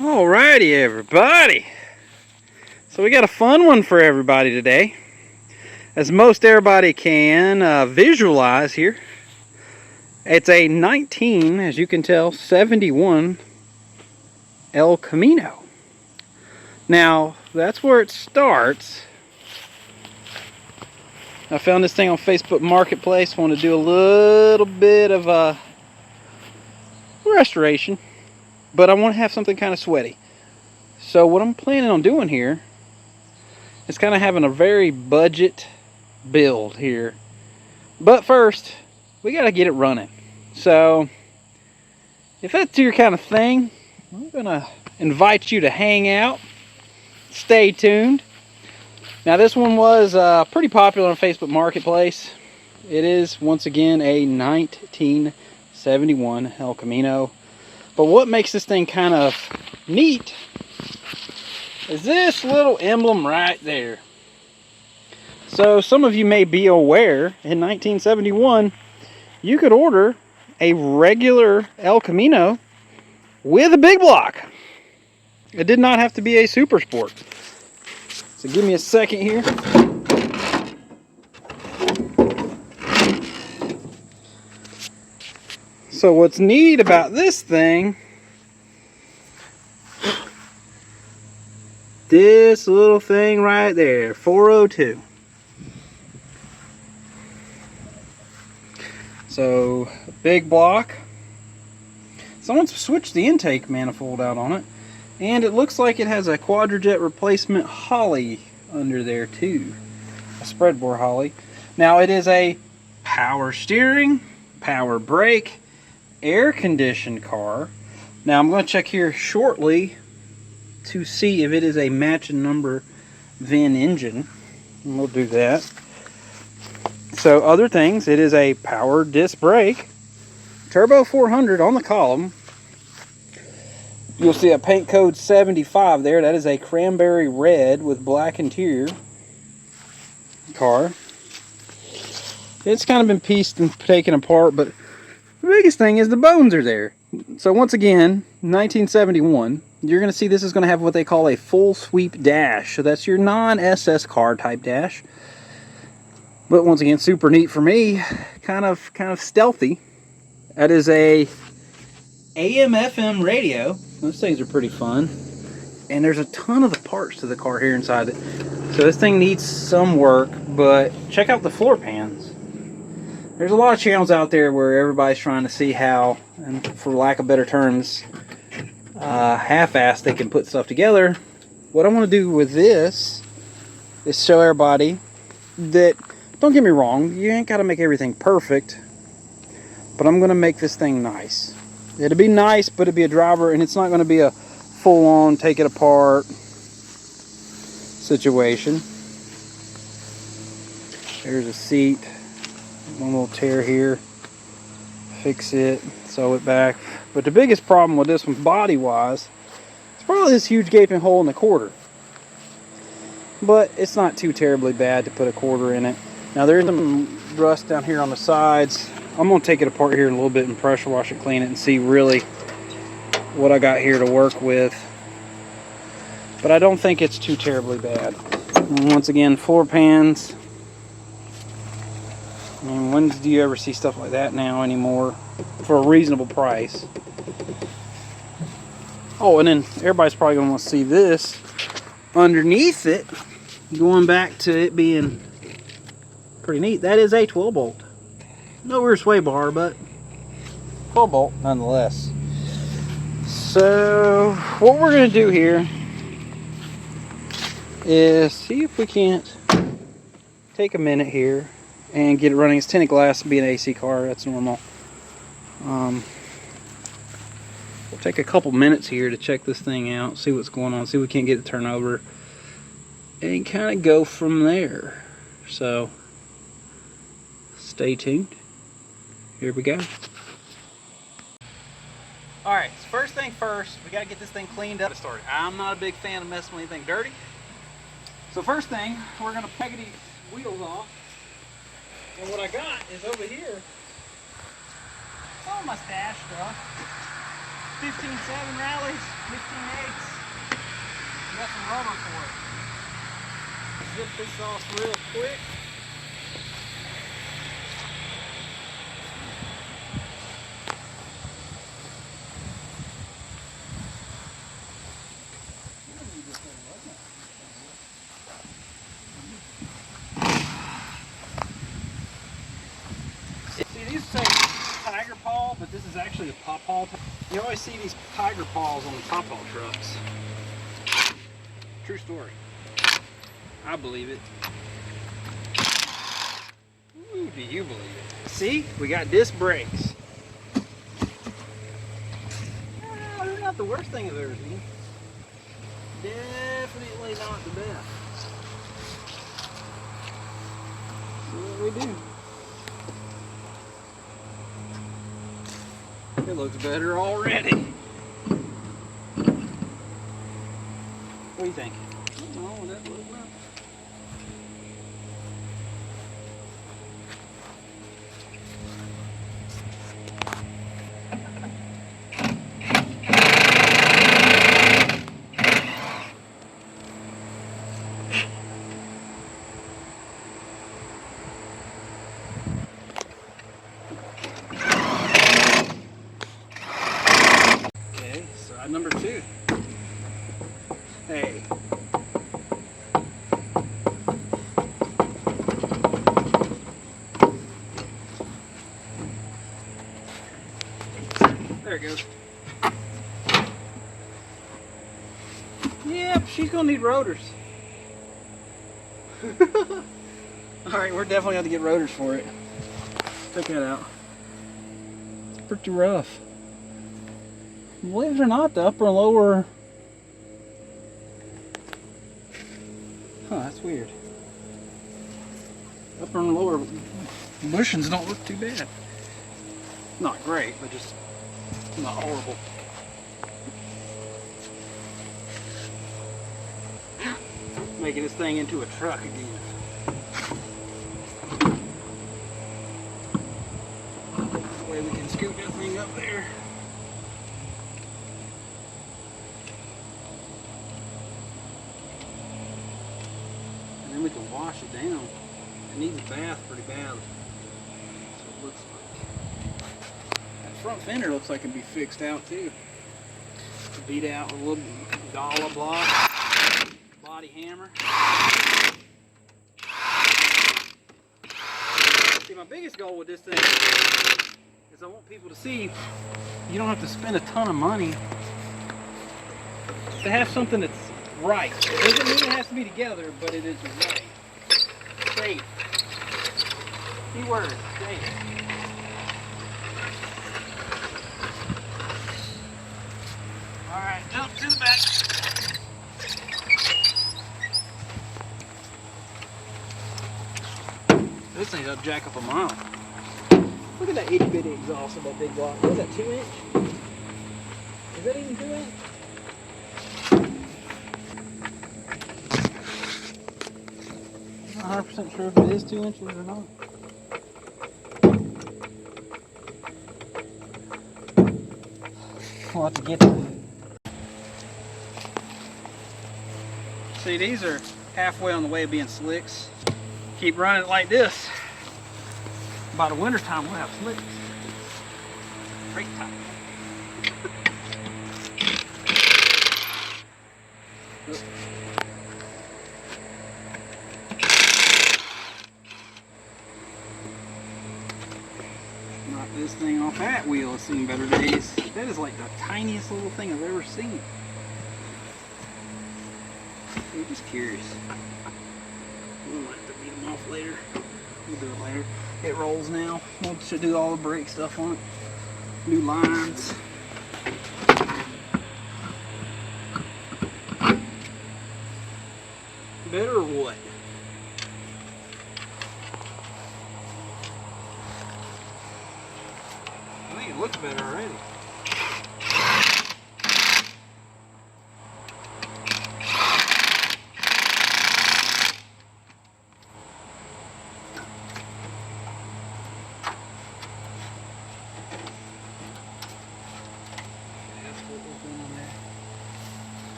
Alrighty, everybody. So we got a fun one for everybody today. As most everybody can visualize here, it's a 19, as you can tell, 71 El Camino. Now, that's where it starts. I found this thing on Facebook Marketplace. Want to do a little bit of restoration, but I want to have something kind of sweaty. So what I'm planning on doing here is kind of having a very budget build here. But first, we got to get it running. So if that's your kind of thing, I'm going to invite you to hang out. Stay tuned. Now this one was pretty popular on Facebook Marketplace. It is, once again, a 1971 El Camino. But what makes this thing kind of neat is this little emblem right there. So some of you may be aware, in 1971, you could order a regular El Camino with a big block. It did not have to be a Super Sport. So give me a second here. So what's neat about this thing, this little thing right there, 402. So, big block. Someone's switched the intake manifold out on it. And it looks like it has a quadrajet replacement Holly under there too. A spread bore Holly. Now it is a power steering, power brake, air conditioned car. Now I'm going to check here shortly to see if it is a matching number VIN engine. And we'll do that. So other things, it is a power disc brake, turbo 400 on the column. You'll see a paint code 75 there. That is a cranberry red with black interior car. It's kind of been pieced and taken apart, but the biggest thing is the bones are there. So once again, 1971, you're going to see this is going to have what they call a full sweep dash. So that's your non-SS car type dash. But once again, super neat for me. Kind of stealthy. That is a AM/FM radio. Those things are pretty fun. And there's a ton of the parts to the car here inside it. So this thing needs some work, but check out the floor pans. There's a lot of channels out there where everybody's trying to see how, and for lack of better terms, half-assed they can put stuff together. What I want to do with this is show everybody that, don't get me wrong, you ain't got to make everything perfect, but I'm going to make this thing nice. It'll be nice, but it'll be a driver, and it's not going to be a full-on take it apart situation. There's a seat, one little tear here, fix it, sew it back. But the biggest problem with this one, body-wise, it's probably this huge gaping hole in the quarter. But it's not too terribly bad to put a quarter in it. Now there's some rust down here on the sides. I'm going to take it apart here in a little bit and pressure wash it, clean it, and see really what I got here to work with. But I don't think it's too terribly bad. And once again, floor pans. I mean, when do you ever see stuff like that now anymore for a reasonable price? Oh, and then everybody's probably going to want to see this underneath it, going back to it being pretty neat. That is a 12 bolt. No rear sway bar, but 12 bolt nonetheless. So what we're going to do here is see if we can't take a minute here and get it running. It's tinted glass to be an AC car. That's normal. We'll take a couple minutes here to check this thing out, see what's going on, see if we can't get it turned over, and kind of go from there. So stay tuned. Here we go. Alright, so first thing first, we got to get this thing cleaned up. I'm not a big fan of messing with anything dirty. So first thing, we're going to peg these wheels off. And what I got is over here, all my stash stuff. 15.7 rallies, 15.8s. We got some rubber for it. Zip this off real quick. See, these say tiger paw, but this is actually a pawpaw. You always see these tiger paws on the pawpaw trucks. True story. I believe it. Ooh, do you believe it? See, we got disc brakes. They're not the worst thing I've ever seen. Definitely not the best. See what we do. It looks better already. What do you think? I don't know, that looks well. Okay, side number 2. Hey. There it goes. Yep, she's gonna need rotors. Alright, we're definitely going to get rotors for it. Check that out. It's pretty rough. Believe it or not, the upper and lower... Huh, that's weird. Upper and lower bushings don't look too bad. Not great, but just not horrible. Making this thing into a truck again. That way we can scoot that thing up there. And then we can wash it down. It needs a bath pretty bad. That's what it looks like. That front fender looks like it'd be fixed out too. Beat out with a little dollar block, body hammer. See, my biggest goal with this thing is I want people to see you don't have to spend a ton of money to have something that's right. It doesn't mean it has to be together, but it is right. Safe. Key word, safe. Alright, jump to the back. This thing's up jack up a mile. Look at that itty bitty exhaust of that big block. What is that, 2 inch? Is that even 2 inch? I'm not 100% sure if it is 2 inches or not. We'll have to get to it. See, these are halfway on the way of being slicks. Keep running it like this. By the winter time, we'll have slicks. Great time. Knock this thing off that wheel. It's seen better days. That is like the tiniest little thing I've ever seen. I'm just curious. We'll have to beat them off later. We'll do it later. It rolls now. We'll should do all the brake stuff on it. New lines. Better or what? I think it looks better already.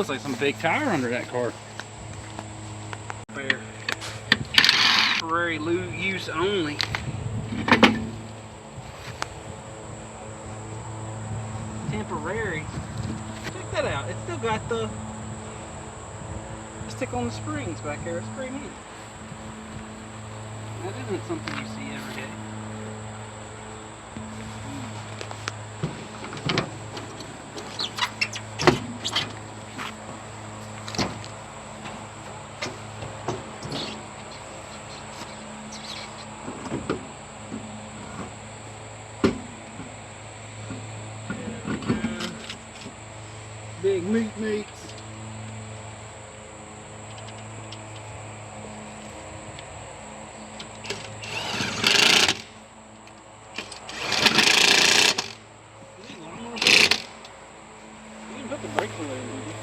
looks like some big tire under that car. Temporary use only. Temporary. Check that out. It's still got the stick on the springs back there. It's pretty neat. That isn't something you see every day. Big meats. You can put the brakes away, maybe.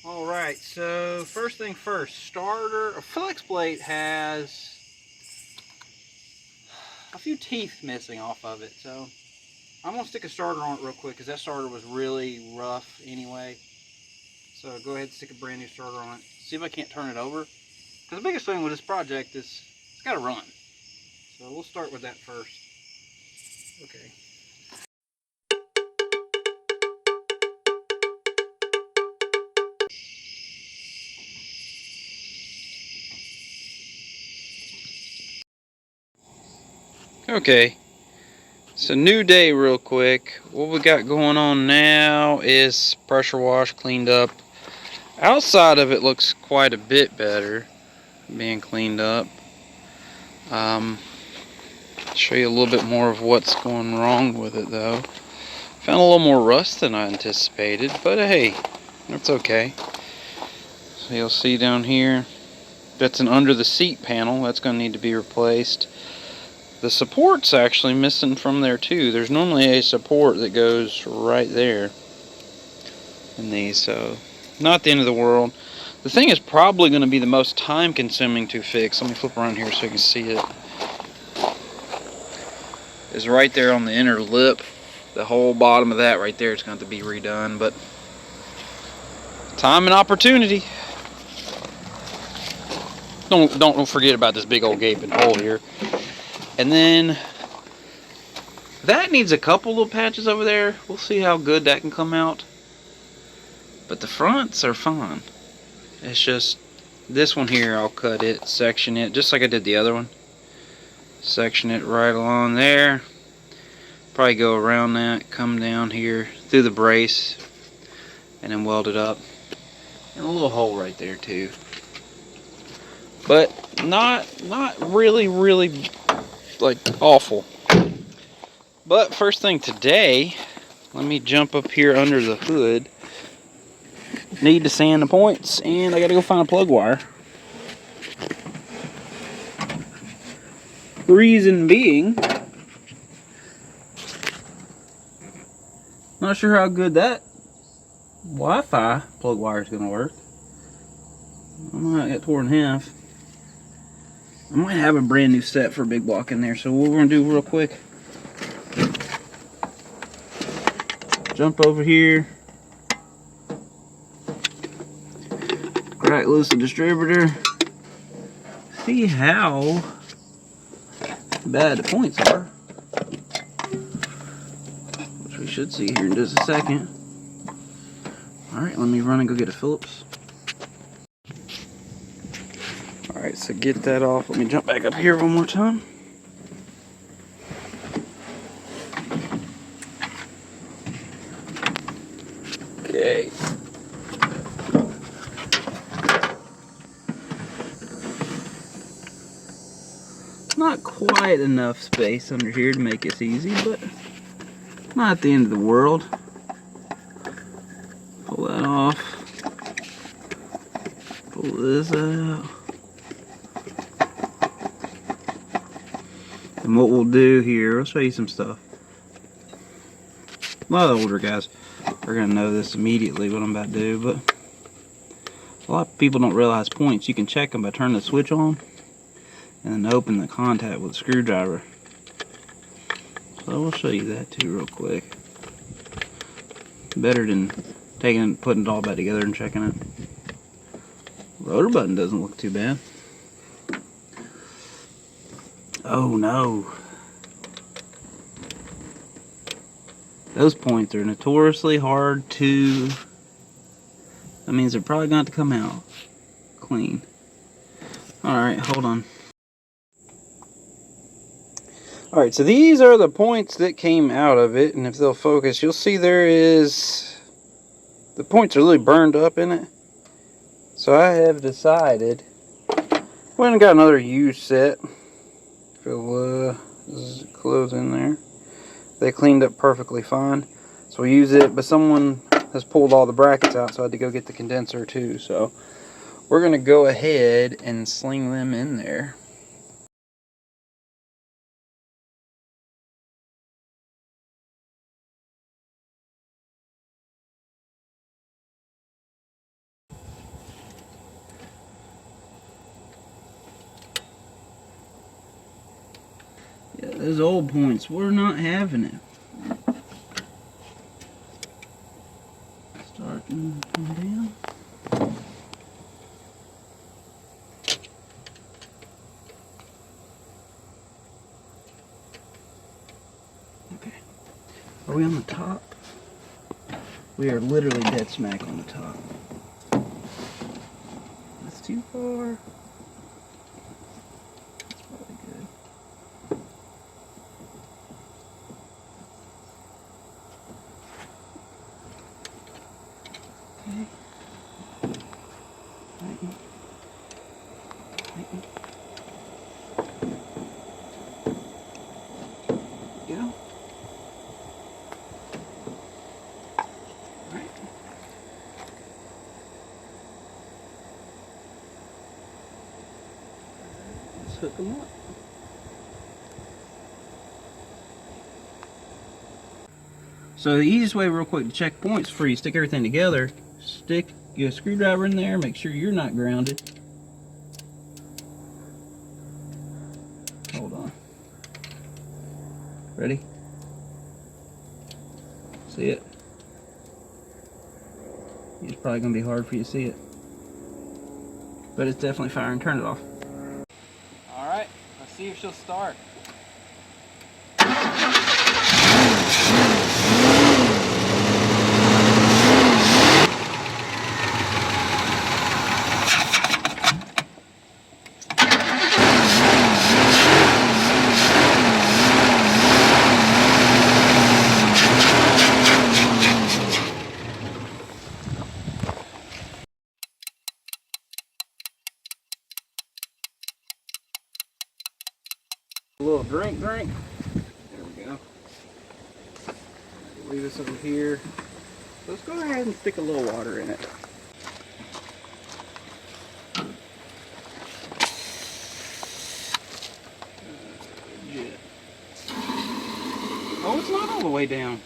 Alright, so first thing first, starter, a flex plate has a few teeth missing off of it, so I'm going to stick a starter on it real quick because that starter was really rough anyway. So go ahead and stick a brand new starter on it. See if I can't turn it over. Because the biggest thing with this project is it's got to run. So we'll start with that first. Okay. Okay, so new day real quick. What we got going on now is pressure wash cleaned up. Outside of it looks quite a bit better being cleaned up. Show you a little bit more of what's going wrong with it though. Found a little more rust than I anticipated, but hey, that's okay. So you'll see down here, that's an under the seat panel. That's going to need to be replaced. The support's actually missing from there too. There's normally a support that goes right there in these, so not the end of the world. The thing is probably going to be the most time consuming to fix. Let me flip around here so you can see it. Is right there on the inner lip. The whole bottom of that right there is going to have to be redone, but time and opportunity. Don't forget about this big old gaping hole here. And then that needs a couple little patches over there. We'll see how good that can come out. But the fronts are fine. It's just this one here, I'll cut it, section it, just like I did the other one. Section it right along there. Probably go around that, come down here through the brace, and then weld it up. And a little hole right there too. But not really like awful. But first thing today, let me jump up here under the hood. Need to sand the points, and I gotta go find a plug wire. The reason being, not sure how good that Wi-Fi plug wire is gonna work. I might get torn in half. I might have a brand new set for big block in there, so what we're gonna do real quick, jump over here, crack loose the distributor, see how bad the points are, which we should see here in just a second. Alright, let me run and go get a Phillips. Alright, so get that off. Let me jump back up here one more time. Okay. Not quite enough space under here to make this easy, but not the end of the world. Pull that off. Pull this out. And what we'll do here, I'll show you some stuff. A lot of the older guys are going to know this immediately what I'm about to do, but a lot of people don't realize points. You can check them by turning the switch on and then open the contact with a screwdriver. So we'll show you that too real quick. Better than putting it all back together and checking it. Rotor button doesn't look too bad. Oh no. Those points are notoriously hard to... That means they're probably going to come out clean. Alright, hold on. Alright, so these are the points that came out of it, and if they'll focus, you'll see there is... The points are really burned up in it. So I have decided... Went and got another used set. Fill clothes in there. They cleaned up perfectly fine. So we use it, but someone has pulled all the brackets out, so I had to go get the condenser too. So we're going to go ahead and sling them in there. Yeah, those old points, we're not having it. Starting to come down. Okay. Are we on the top? We are literally dead smack on the top. That's too far. That's probably good. Okay. Tighten. Tighten. Go. Alright. Let's hook them up. So the easiest way real quick to check points before you stick everything together, stick your screwdriver in there, make sure you're not grounded. Hold on. Ready? See it? It's probably going to be hard for you to see it. But it's definitely firing. Turn it off. Alright, let's see if she'll start. A little drink. There we go. Leave this over here. Let's go ahead and stick a little water in it. Oh, it's not all the way down.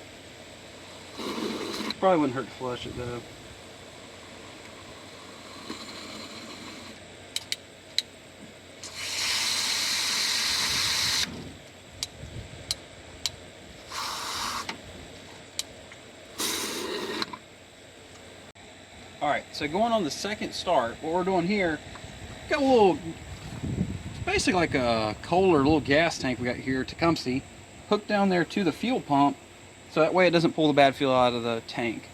Probably wouldn't hurt to flush it though. Alright, so going on the second start, what we're doing here, got a little, it's basically like a Kohler little gas tank we got here, Tecumseh, hooked down there to the fuel pump, so that way it doesn't pull the bad fuel out of the tank.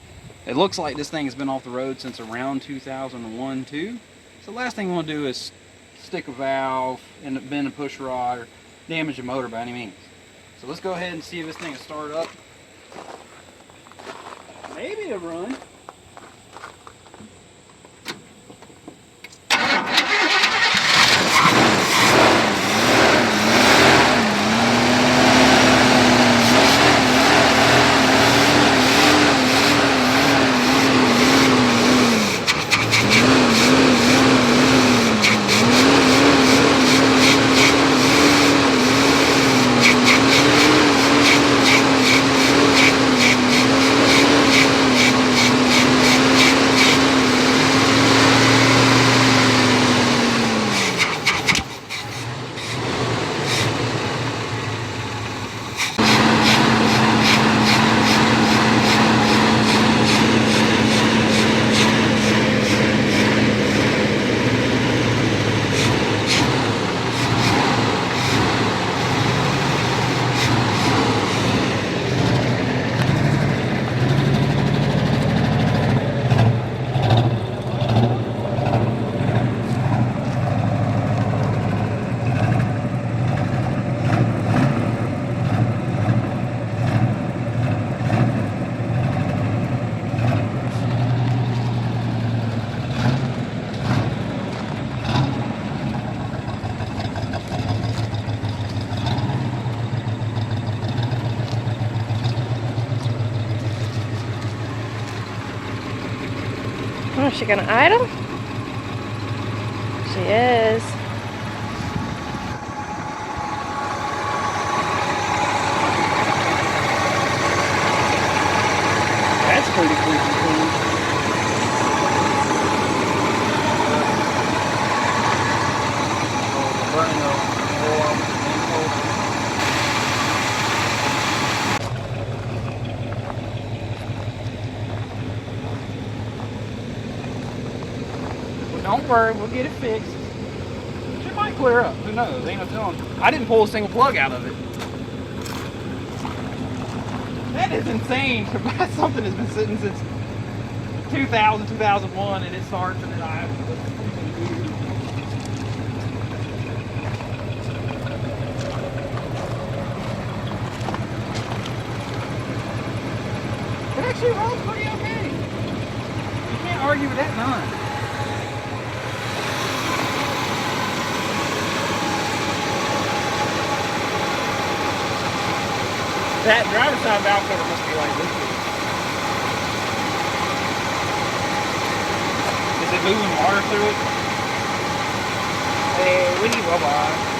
It looks like this thing has been off the road since around 2001 too. So the last thing we want to do is stick a valve and bend a push rod or damage the motor by any means. So let's go ahead and see if this thing will start up. Maybe it'll run. Oh, is she gonna idle? She is. That's pretty freaking cool. Burning the oil off the main Don't worry, we'll get it fixed. It might clear up. Who knows? Ain't no telling. I didn't pull a single plug out of it. That is insane to buy something that's been sitting since 2000, 2001, and it starts and it idles. It actually runs pretty okay. You can't argue with that none. That driver's side valve cover must be like this. Is it moving water through it? Hey, we need robot.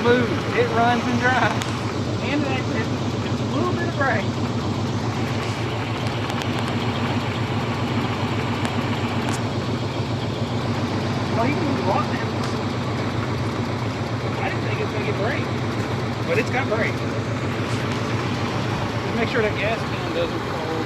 don't move. It runs and drives. And it actually has a little bit of brake. Well, you can move a lot now. I didn't think it was going to get brake, but it's got brake. Just make sure that gas can doesn't fall over.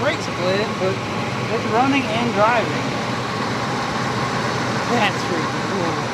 Brakes split, but it's running and driving. That's freaking cool.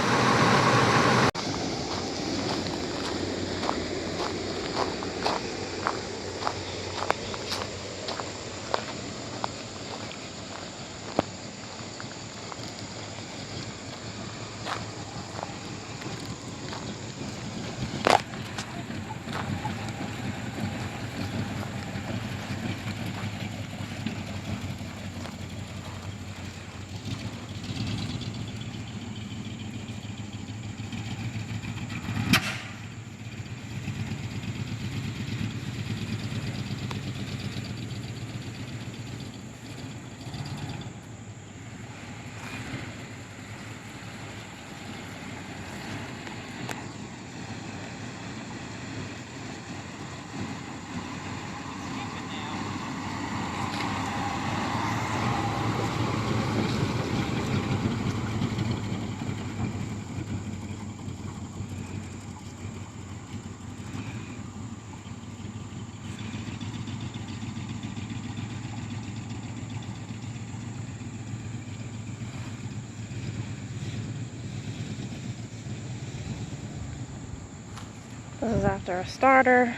This is after a starter,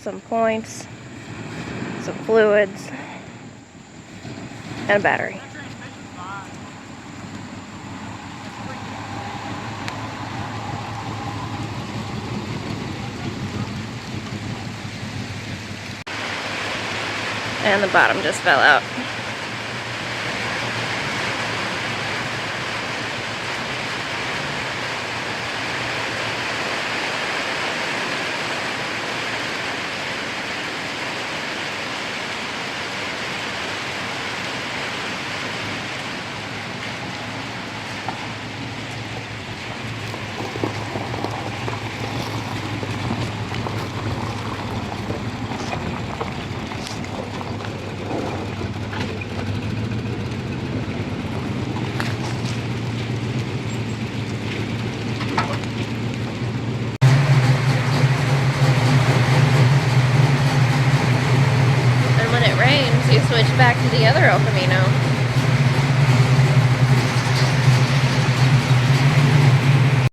some points, some fluids, and a battery. And the bottom just fell out. Switch back to the other El Camino.